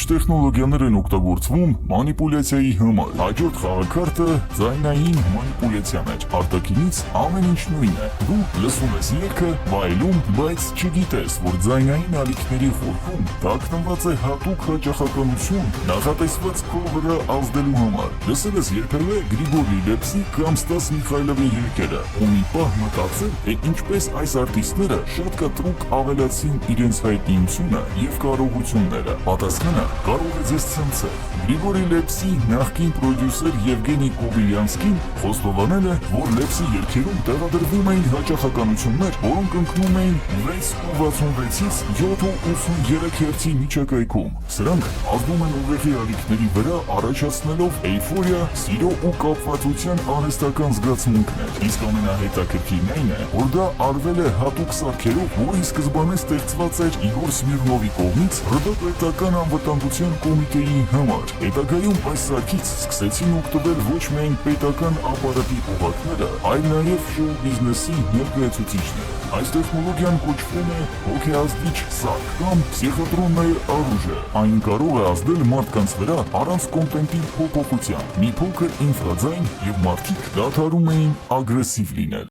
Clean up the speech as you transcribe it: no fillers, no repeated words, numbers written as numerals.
տեխնոլոգիաներ են օգտագործվում մանիպուլյացիայի համար։ Հաջորդ խաղաքարտը ձայնային մանիպուլյացիան էր։ Արտաքինից ամեն ինչ նույն է։ Դու լսում ես երգը, վայելում, բայց չգիտես, որ ձայնային ալիքների խորքում թաքնված է հատուկ հաճախականություն նախատեսված քո վրա ազդելու համար։ Լսել ես երբևէ Գրիգորի Լեպսի կամ Ստաս Միխայլովի երգերը, ու մի պահ մտածել, թե ինչպես այս արտիստները շատ կտրուկ ավելացին իրենց հայտնիությունը և կարողությունները։ Պատասխանը կարող է ձեզ ցնցել։ Գրիգորի Լեպսի նախկին պրոդյուսեր Եվգենի Կոբիլյանսկին խոստովանել է, որ Լեպսի երգերում տեղադրվում էին հաճախականություններ, որոնք ընկնում էին 6.66-ից 7.83 հերցի միջակայքում։ Սրանք ազդում են ուղեղի ալիքների վրա, առաջացնելով էյֆորիա, սիրո ու կապվածության արհեստական զգացմունքներ։ Իսկ ամենահետաքրքիրն այն է, որ դա արվել է հատուկ սարքերով, որի սկզբանե ստեղծված էր Իգոր Սմիրնովի կողմից ՌԴ պետական անվտանգության կոմիտեի համար։ Հետագայում այս սարքից սկսեցին օգտվել ոչ միայն պետական ապարատի օղակները, այլ նաև շոու բիզնեսի ներկայացուցիչները։ Այս տեխնոլոգիան կոչվում է հոգեազդիչ սարք կամ փսիխոտրոններ առուժը։ Այն կարող է ազդել մարդկանց վրա առանց կոնտենտի փոփոխության։ Մի փոքր ինֆրաձայն և մարդիկ դադարում էին ագրեսիվ լինել։